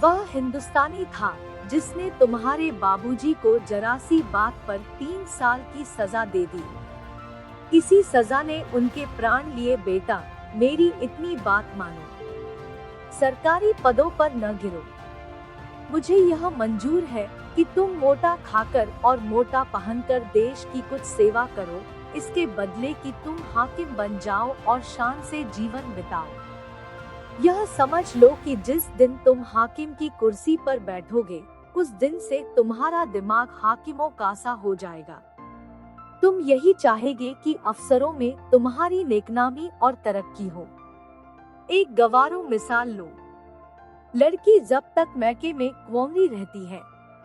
वह हिंदुस्तानी था जिसने तुम्हारे बाबूजी को जरा सी बात पर 3 साल की सजा दे दी। इसी सजा ने उनके प्राण लिए। बेटा, मेरी इतनी बात मानो, सरकारी पदों पर न गिरो। मुझे यह मंजूर है कि तुम मोटा खाकर और मोटा पहनकर देश की कुछ सेवा करो, इसके बदले कि तुम हाकिम बन जाओ और शान से जीवन बिताओ। यह समझ लो कि जिस दिन तुम हाकिम की कुर्सी पर बैठोगे, उस दिन से तुम्हारा दिमाग हाकिमों का सा हो जाएगा। तुम यही चाहेगे कि अफसरों में तुम्हारी नेकनामी और तरक्की हो। एक गवारो मिसाल लो। लड़की जब तक मैके में कुंवारी रहती है,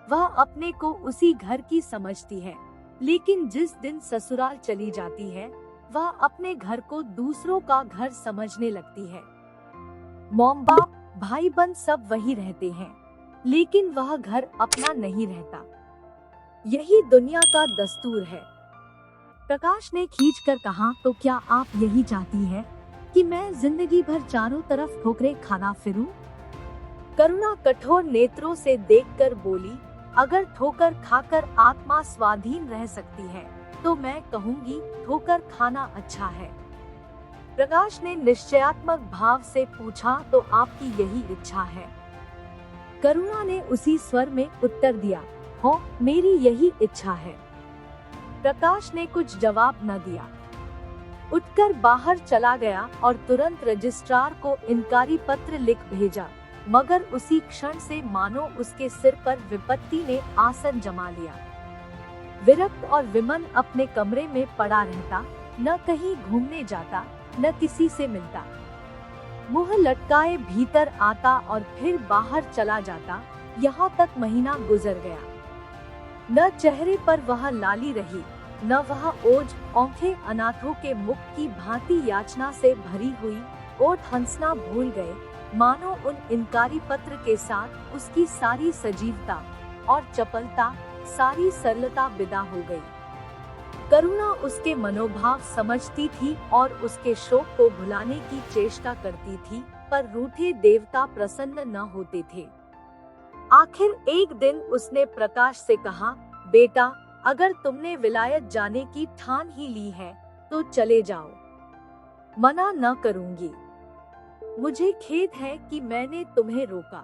वह अपने को उसी घर की समझती है, लेकिन जिस दिन ससुराल चली जाती है, वह अपने घर को दूसरों का घर समझने लगती है। मॉम बाप भाई बहन सब वही रहते हैं, लेकिन वह घर अपना नहीं रहता। यही दुनिया का दस्तूर है। प्रकाश ने खींचकर कहा, तो क्या आप यही चाहती हैं कि मैं जिंदगी भर चारों तरफ ठोकरें खाना फिरूं? करुणा कठोर नेत्रों से देखकर बोली, अगर ठोकर खाकर आत्मा स्वाधीन रह सकती है तो मैं कहूँगी ठोकर खाना अच्छा है। प्रकाश ने निश्चयात्मक भाव से पूछा, तो आपकी यही इच्छा है? करुणा ने उसी स्वर में उत्तर दिया, हो, मेरी यही इच्छा है। प्रकाश ने कुछ जवाब न दिया, उठकर बाहर चला गया और तुरंत रजिस्ट्रार को इनकारी पत्र लिख भेजा, मगर उसी क्षण से मानो उसके सिर पर विपत्ति ने आसन जमा लिया। विरक्त और विमन अपने कमरे में पड़ा रहता, न कहीं घूमने जाता, न किसी से मिलता। मुंह लटकाए भीतर आता और फिर बाहर चला जाता। यहाँ तक महीना गुजर गया। न चेहरे पर वह लाली रही, न वह ओज, आंखें अनाथों के मुख की भांति याचना से भरी हुई, ओठ हंसना भूल गए, मानो उन इनकारी पत्र के साथ उसकी सारी सजीवता और चपलता, सारी सरलता विदा हो गई। करुणा उसके मनोभाव समझती थी और उसके शोक को भुलाने की चेष्टा करती थी, पर रूठे देवता प्रसन्न न होते थे। आखिर एक दिन उसने प्रकाश से कहा, बेटा, अगर तुमने विलायत जाने की ठान ही ली है तो चले जाओ, मना न करूंगी। मुझे खेद है कि मैंने तुम्हें रोका।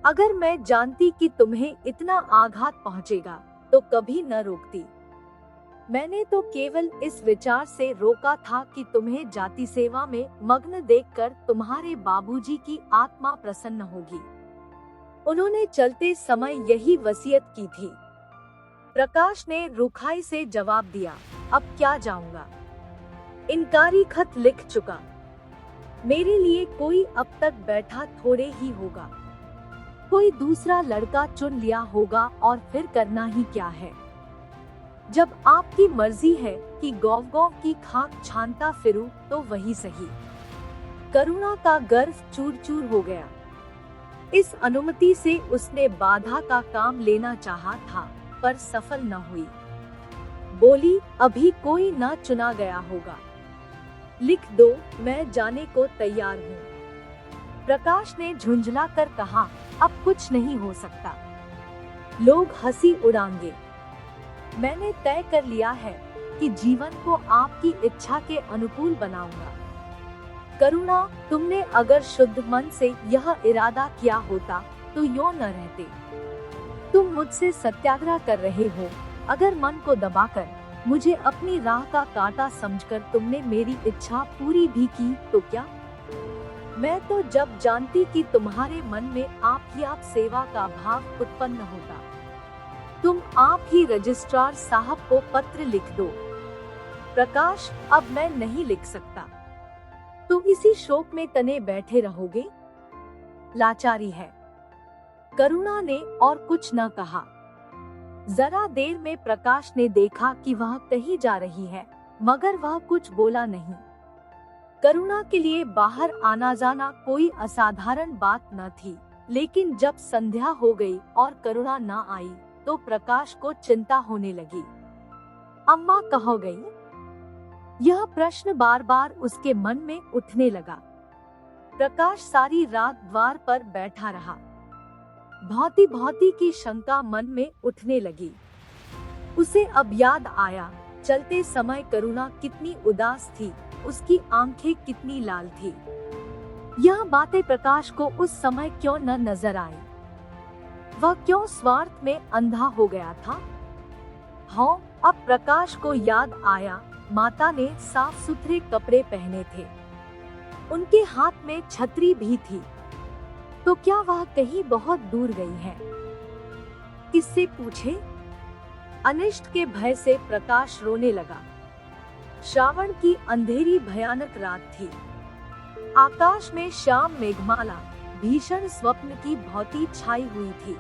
अगर मैं जानती कि तुम्हें इतना आघात पहुंचेगा तो कभी न रोकती। मैंने तो केवल इस विचार से रोका था कि तुम्हें जाति सेवा में मग्न देखकर तुम्हारे बाबूजी की आत्मा प्रसन्न होगी। उन्होंने चलते समय यही वसीयत की थी। प्रकाश ने रुखाई से जवाब दिया, अब क्या जाऊंगा, इनकारी खत लिख चुका। मेरे लिए कोई अब तक बैठा थोड़े ही होगा। कोई दूसरा लड़का चुन लिया होगा और फिर करना ही क्या है। जब आपकी मर्जी है कि गौ की खाक छानता फिरूं तो वही सही। करुणा का गर्व चूर चूर हो गया। इस अनुमति से उसने बाधा का काम लेना चाहा था, पर सफल न हुई। बोली, अभी कोई न चुना गया होगा, लिख दो, मैं जाने को तैयार हूँ। प्रकाश ने झुंझला कर कहा, अब कुछ नहीं हो सकता। लोग हंसी उड़ाएंगे। मैंने तय कर लिया है कि जीवन को आपकी इच्छा के अनुकूल बनाऊंगा। करुणा, तुमने अगर शुद्ध मन से यह इरादा किया होता तो यूं न रहते। तुम मुझसे सत्याग्रह कर रहे हो। अगर मन को दबाकर मुझे अपनी राह का कांटा समझकर तुमने मेरी इच्छा पूरी भी की तो क्या? मैं तो जब जानती कि तुम्हारे मन में आप ही आप सेवा का भाव उत्पन्न होता। तुम आप ही रजिस्ट्रार साहब को पत्र लिख दो। प्रकाश, अब मैं नहीं लिख सकता। तुम इसी शोक में तने बैठे रहोगे। लाचारी है। करुणा ने और कुछ न कहा। जरा देर में प्रकाश ने देखा कि वह कहीं जा रही है, मगर वह कुछ बोला नहीं। करुणा के लिए बाहर आना जाना कोई असाधारण बात न थी, लेकिन जब संध्या हो गई और करुणा न आई तो प्रकाश को चिंता होने लगी। अम्मा कहाँ गई? यह प्रश्न बार बार उसके मन में उठने लगा। प्रकाश सारी रात द्वार पर बैठा रहा। भांति भांति की शंका मन में उठने लगी। उसे अब याद आया, चलते समय करुणा कितनी उदास थी, उसकी आंखें कितनी लाल थी। यह बातें प्रकाश को उस समय क्यों न नजर आई? वह क्यों स्वार्थ में अंधा हो गया था? हाँ, अब प्रकाश को याद आया, माता ने साफ सुथरे कपड़े पहने थे। उनके हाथ में छतरी भी थी। तो क्या वह कहीं बहुत दूर गई है? किससे पूछे? अनिष्ट के भय से प्रकाश रोने लगा। श्रावण की अंधेरी भयानक रात थी। आकाश में श्याम मेघमाला भीषण स्वप्न की भांति छाई हुई थी।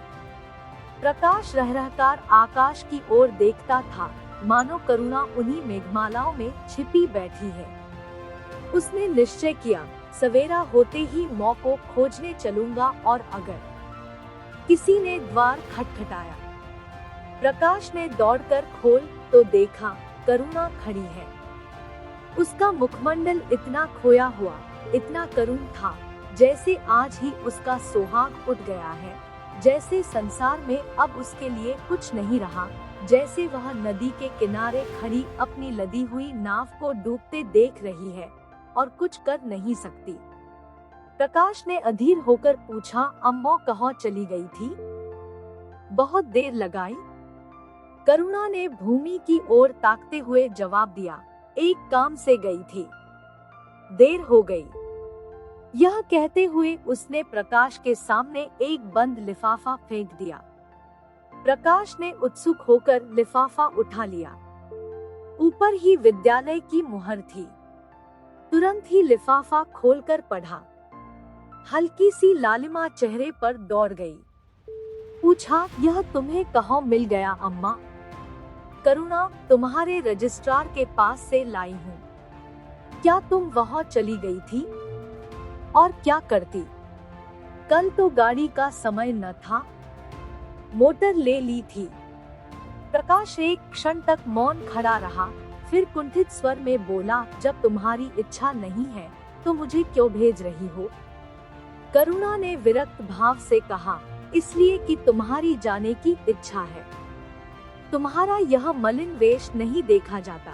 प्रकाश रह रहकर आकाश की ओर देखता था, मानो करुणा उन्हीं मेघमालाओं में छिपी बैठी है। उसने निश्चय किया, सवेरा होते ही मौ को खोजने चलूंगा, और अगर किसी ने द्वार खटखटाया, प्रकाश ने दौड़कर खोल तो देखा करुणा खड़ी है। उसका मुखमंडल इतना खोया हुआ, इतना करुण था, जैसे आज ही उसका सुहाग उठ गया है, जैसे संसार में अब उसके लिए कुछ नहीं रहा, जैसे वह नदी के किनारे खड़ी अपनी लदी हुई नाव को डूबते देख रही है और कुछ कर नहीं सकती। प्रकाश ने अधीर होकर पूछा, अम्मा कहाँ चली गई थी? बहुत देर लगाई। करुणा ने भूमि की ओर ताकते हुए जवाब दिया, एक काम से गई थी, देर हो गई। यह कहते हुए उसने प्रकाश के सामने एक बंद लिफाफा फेंक दिया। प्रकाश ने उत्सुक होकर लिफाफा उठा लिया। ऊपर ही विद्यालय की मुहर थी। तुरंत ही लिफाफा खोलकर पढ़ा। हल्की सी लालिमा चेहरे पर दौड़ गई। पूछा, यह तुम्हें कहाँ मिल गया अम्मा? करुणा, तुम्हारे रजिस्ट्रार के पास से लाई हूँ। क्या तुम वहाँ चली गई थी? और क्या करती? कल तो गाड़ी का समय न था, मोटर ले ली थी। प्रकाश एक क्षण तक मौन खड़ा रहा, फिर कुंठित स्वर में बोला, जब तुम्हारी इच्छा नहीं है तो मुझे क्यों भेज रही हो? करुणा ने विरक्त भाव से कहा, इसलिए कि तुम्हारी जाने की इच्छा है। तुम्हारा यह मलिन वेश नहीं देखा जाता।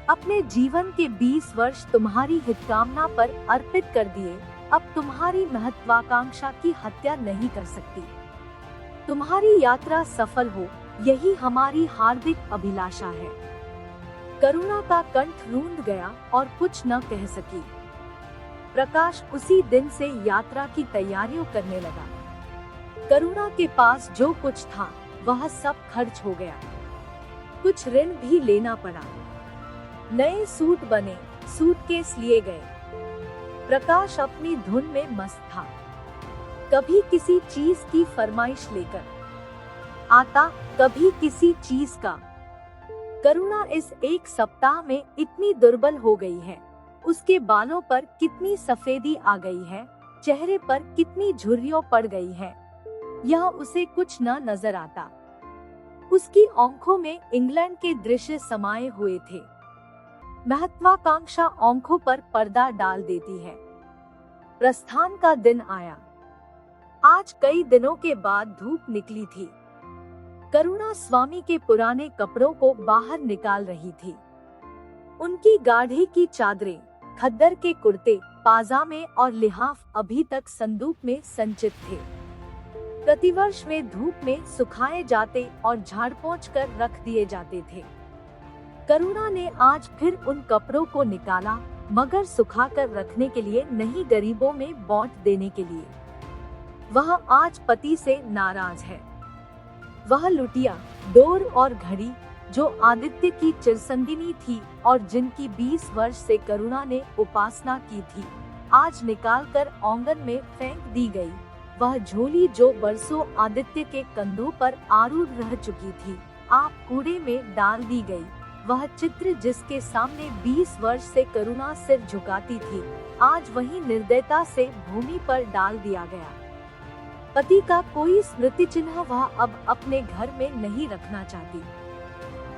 अपने जीवन के 20 वर्ष तुम्हारी हितकामना पर अर्पित कर दिए, अब तुम्हारी महत्वाकांक्षा की हत्या नहीं कर सकती। तुम्हारी यात्रा सफल हो, यही हमारी हार्दिक अभिलाषा है। करुणा का कंठ रूंध गया और कुछ न कह सकी। प्रकाश उसी दिन से यात्रा की तैयारियों करने लगा। करुणा के पास जो कुछ था वह सब खर्च हो गया। कुछ ऋण भी लेना पड़ा। नए सूट बने, सूटकेस लिए गए। प्रकाश अपनी धुन में मस्त था। कभी किसी चीज की फरमाइश लेकर आता, कभी किसी चीज का। करुणा इस एक सप्ताह में इतनी दुर्बल हो गई है। उसके बालों पर कितनी सफेदी आ गई है, चेहरे पर कितनी झुर्रियों पड़ गई है, यह उसे कुछ न नजर आता। उसकी आंखों में इंग्लैंड के दृश्य समाये हुए थे। महत्वाकांक्षा आंखों पर पर्दा डाल देती है। प्रस्थान का दिन आया। आज कई दिनों के बाद धूप निकली थी। करुणा स्वामी के पुराने कपड़ों को बाहर निकाल रही थी। उनकी गाढ़े की चादरें, खद्दर के कुर्ते, पाजामे और लिहाफ अभी तक संदूक में संचित थे। प्रतिवर्ष वे धूप में सुखाए जाते और झाड़ पोंछ कर रख दिए जाते थे। करुणा ने आज फिर उन कपड़ों को निकाला, मगर सुखाकर रखने के लिए नहीं, गरीबों में बांट देने के लिए। वह आज पति से नाराज है। वह लुटिया, डोर और घड़ी जो आदित्य की चिरसंगिनी थी और जिनकी 20 वर्ष से करुणा ने उपासना की थी, आज निकालकर आंगन में फेंक दी गई। वह झोली जो बरसों आदित्य के कंधों पर आरूढ़ रह चुकी थी, आप कूड़े में डाल दी गई। वह चित्र जिसके सामने 20 वर्ष से करुणा सिर झुकाती थी, आज वही निर्दयता से भूमि पर डाल दिया गया। पति का कोई स्मृति चिन्ह वह अब अपने घर में नहीं रखना चाहती।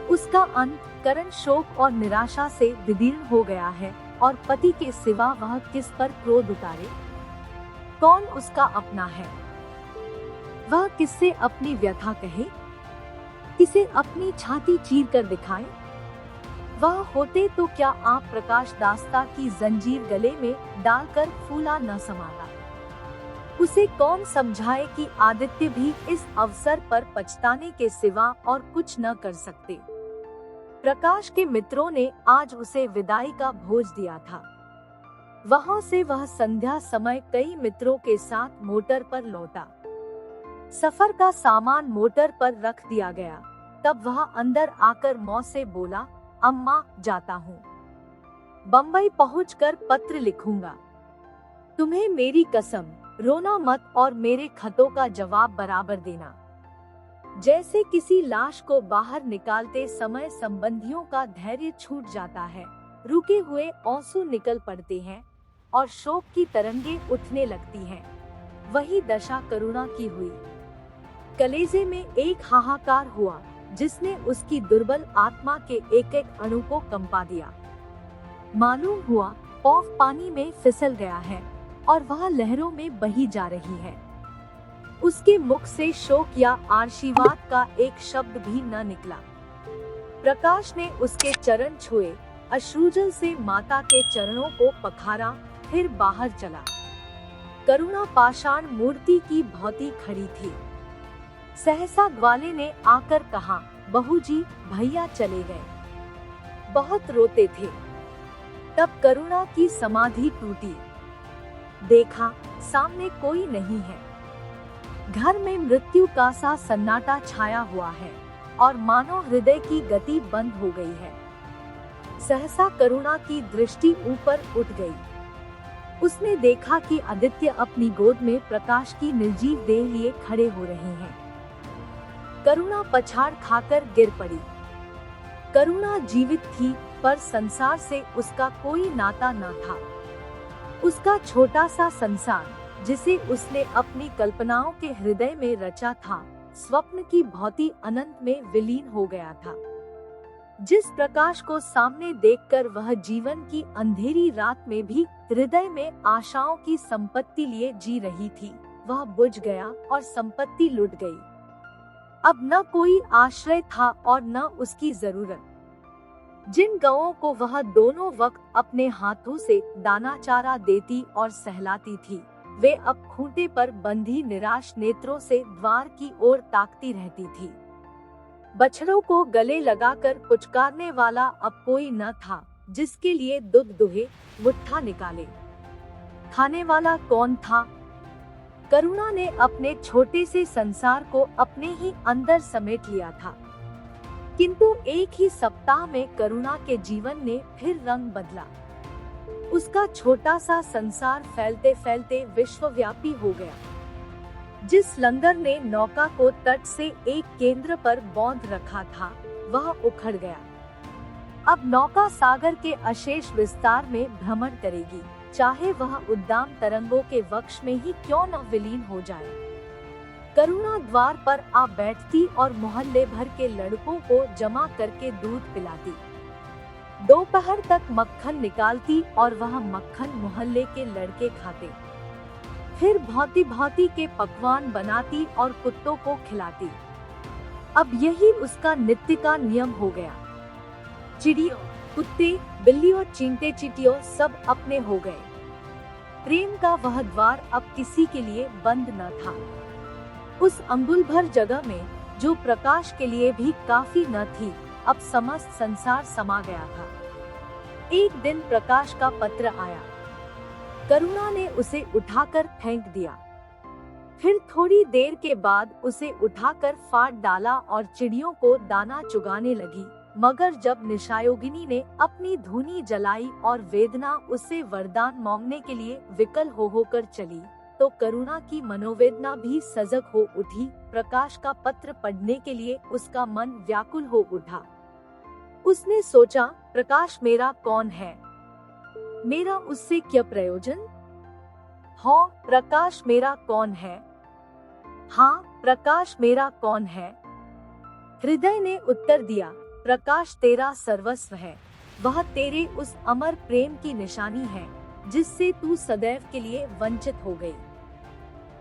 उसका अंतःकरण शोक और निराशा से विदीर्ण हो गया है और पति के सिवा वह किस पर क्रोध उतारे? कौन उसका अपना है? वह किससे अपनी व्यथा कहे? किसे अपनी छाती चीर कर दिखाए? वह होते तो क्या आप प्रकाश दास्ता की जंजीर गले में डालकर फूला न समाता? उसे कौन समझाए कि आदित्य भी इस अवसर पर पछताने के सिवा और कुछ न कर सकते। प्रकाश के मित्रों ने आज उसे विदाई का भोज दिया था। वहां से वह संध्या समय कई मित्रों के साथ मोटर पर लौटा। सफर का सामान मोटर पर रख दिया गया। तब वह अंदर आकर मौं से बोला, अम्मा, जाता हूँ। बम्बई पहुंचकर पत्र लिखूंगा। तुम्हें मेरी कसम, रोना मत और मेरे खतों का जवाब बराबर देना। जैसे किसी लाश को बाहर निकालते समय संबंधियों का धैर्य छूट जाता है, रुके हुए आंसू निकल पड़ते हैं और शोक की तरंगे उठने लगती हैं, वही दशा करुणा की हुई। कलेजे में एक हाहाकार हुआ जिसने उसकी दुर्बल आत्मा के एक एक अणु को कंपा दिया। मालूम हुआ पौफ पानी में फिसल गया है और वह लहरों में बही जा रही है। उसके मुख से शोक या आशीर्वाद का एक शब्द भी न निकला। प्रकाश ने उसके चरण छुए, अश्रुजल से माता के चरणों को पखारा, फिर बाहर चला। करुणा पाषाण मूर्ति की भांति खड़ी थी। सहसा ग्वाले ने आकर कहा, बहू जी, भैया चले गए, बहुत रोते थे। तब करुणा की समाधि टूटी। देखा, सामने कोई नहीं है। घर में मृत्यु का सा सन्नाटा छाया हुआ है और मानो हृदय की गति बंद हो गई है। सहसा करुणा की दृष्टि ऊपर उठ गई। उसने देखा कि आदित्य अपनी गोद में प्रकाश की निर्जीव देह लिए खड़े हो रहे हैं। करुणा पछाड़ खाकर गिर पड़ी। करुणा जीवित थी, पर संसार से उसका कोई नाता न था। उसका छोटा सा संसार, जिसे उसने अपनी कल्पनाओं के हृदय में रचा था, स्वप्न की भांति अनंत में विलीन हो गया था। जिस प्रकाश को सामने देखकर वह जीवन की अंधेरी रात में भी हृदय में आशाओं की संपत्ति लिए जी रही थी, वह बुझ गया और संपत्ति लुट गई। अब न कोई आश्रय था और न उसकी जरूरत। जिन गौओं को वह दोनों वक्त अपने हाथों से दाना चारा देती और सहलाती थी, वे अब खूंटे पर बंधी निराश नेत्रों से द्वार की ओर ताकती रहती थी। बछड़ों को गले लगाकर पुचकारने वाला अब कोई न था, जिसके लिए दूध दुहे, मुट्ठा निकाले। खाने वाला कौन था? करुणा ने अपने छोटे से संसार को अपने ही अंदर समेट लिया था। किंतु एक ही सप्ताह में करुणा के जीवन ने फिर रंग बदला। उसका छोटा सा संसार फैलते फैलते विश्वव्यापी हो गया। जिस लंगर ने नौका को तट से एक केंद्र पर बांध रखा था, वह उखड़ गया। अब नौका सागर के अशेष विस्तार में भ्रमण करेगी, चाहे वह उद्दाम तरंगों के वक्ष में ही क्यों न विलीन हो जाए। करुणा द्वार पर आ बैठती और मोहल्ले भर के लड़कों को जमा करके दूध पिलाती। दोपहर तक मक्खन निकालती और वह मक्खन मोहल्ले के लड़के खाते। फिर भांति भांति के पकवान बनाती और कुत्तों को खिलाती। अब यही उसका नित्य का नियम हो गया। चिड़ियों, कुत्ते, बिल्लियों, चींटे चींटियों सब अपने हो गए। प्रेम का वह द्वार अब किसी के लिए बंद न था। उस अंगुल भर जगह में, जो प्रकाश के लिए भी काफी न थी, अब समस्त संसार समा गया था। एक दिन प्रकाश का पत्र आया। करुणा ने उसे उठाकर फेंक दिया। फिर थोड़ी देर के बाद उसे उठाकर फाड़ डाला और चिड़ियों को दाना चुगाने लगी। मगर जब निशायोगिनी ने अपनी धूनी जलाई और वेदना उससे वरदान मांगने के लिए विकल हो होकर चली, तो करुणा की मनोवेदना भी सजग हो उठी। प्रकाश का पत्र पढ़ने के लिए उसका मन व्याकुल हो उठा। उसने सोचा, प्रकाश मेरा कौन है? मेरा उससे क्या प्रयोजन? हाँ, प्रकाश मेरा कौन है? हाँ, प्रकाश मेरा कौन है? हृदय ने उत्तर दिया, प्रकाश तेरा सर्वस्व है। वह तेरे उस अमर प्रेम की निशानी है, जिससे तू सदैव के लिए वंचित हो गई।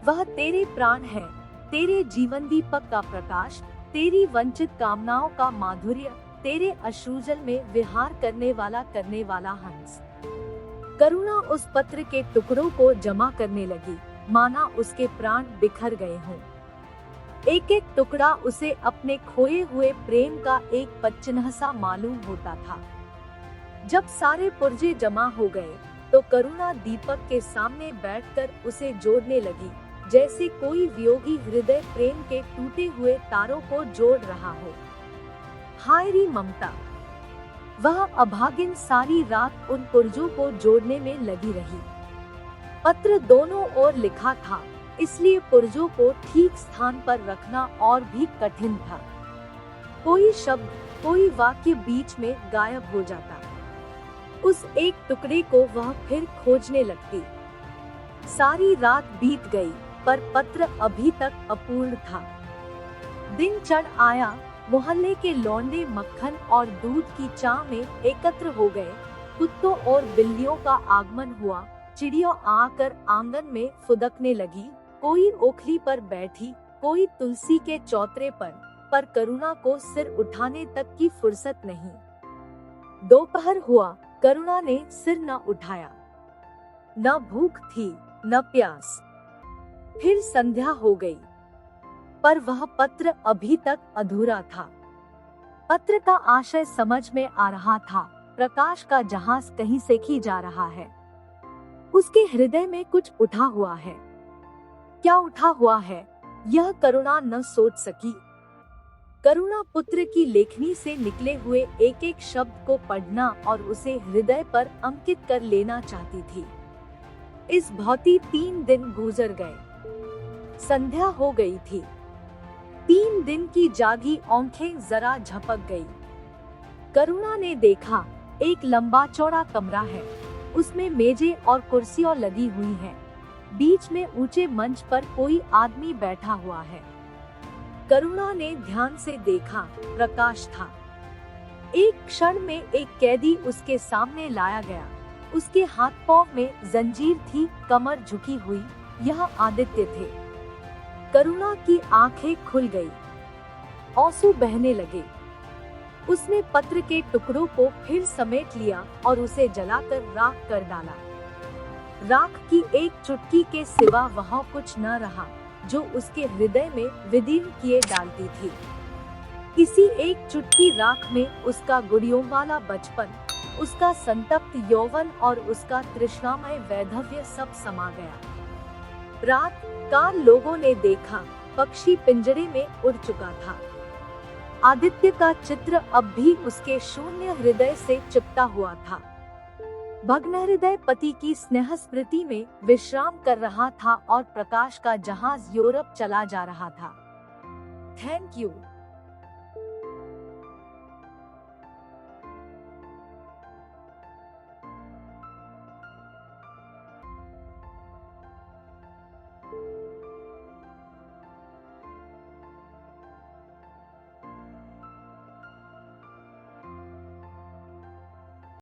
वह तेरे प्राण है, तेरे जीवन दीपक का प्रकाश, तेरी वंचित कामनाओं का माधुर्य, तेरे अश्रुजल में विहार करने वाला हंस। करुणा उस पत्र के टुकड़ों को जमा करने लगी, माना उसके प्राण बिखर गए हों। एक एक टुकड़ा उसे अपने खोए हुए प्रेम का एक पदचिन्ह सा मालूम होता था। जब सारे पुर्जे जमा हो गए, तो करुणा दीपक के सामने बैठकर उसे जोड़ने लगी, जैसे कोई वियोगी हृदय प्रेम के टूटे हुए तारों को जोड़ रहा हो। हाय री ममता! वह अभागिन सारी रात उन पुर्जों को जोड़ने में लगी रही। पत्र दोनों ओर लिखा था, इसलिए पुर्जों को ठीक स्थान पर रखना और भी कठिन था। कोई शब्द, कोई वाक्य बीच में गायब हो जाता। उस एक टुकड़े को वह फिर खोजने लगती। सारी रात बीत गई, पर पत्र अभी तक अपूर्ण था। दिन चढ़ आया। मोहल्ले के लौंडे मक्खन और दूध की चाह में एकत्र हो गए। कुत्तों और बिल्लियों का आगमन हुआ। चिड़िया आकर आंगन में फुदकने लगी, कोई ओखली पर बैठी, कोई तुलसी के चौतरे पर करुणा को सिर उठाने तक की फुर्सत नहीं। दोपहर हुआ, करुणा ने सिर न उठाया। न भूख थी, न प्यास। फिर संध्या हो गई, पर वह पत्र अभी तक अधूरा था। पत्र का आशय समझ में आ रहा था, प्रकाश का जहाज कहीं से ही जा रहा है। उसके हृदय में कुछ उठा हुआ है। क्या उठा हुआ है, यह करुणा न सोच सकी। करुणा पुत्र की लेखनी से निकले हुए एक एक शब्द को पढ़ना और उसे हृदय पर अंकित कर लेना चाहती थी। इस भांति 3 दिन गुजर गए। संध्या हो गई थी। 3 दिन की जागी आंखें जरा झपक गई। करुणा ने देखा, एक लंबा चौड़ा कमरा है, उसमें मेजें और कुर्सियां लगी हुई हैं। बीच में ऊंचे मंच पर कोई आदमी बैठा हुआ है। करुणा ने ध्यान से देखा, प्रकाश था। एक क्षण में एक कैदी उसके सामने लाया गया। उसके हाथ पांव में जंजीर थी, कमर झुकी हुई। यह आदित्य थे। करुणा की आंखें खुल गई, आंसू बहने लगे। उसने पत्र के टुकड़ों को फिर समेट लिया और उसे जलाकर राख कर डाला। राख की एक चुटकी के सिवा वहाँ कुछ न रहा जो उसके हृदय में विदीर्ण किए डालती थी। इसी एक चुटकी राख में उसका गुड़ियों वाला बचपन, उसका संतप्त यौवन और उसका तृष्णामय वैधव्य सब समा गया। रात काल लोगों ने देखा, पक्षी पिंजरे में उड़ चुका था। आदित्य का चित्र अब भी उसके शून्य हृदय से चिपटा हुआ था। भग्न हृदय पति की स्नेह स्मृति में विश्राम कर रहा था और प्रकाश का जहाज यूरोप चला जा रहा था। Thank you.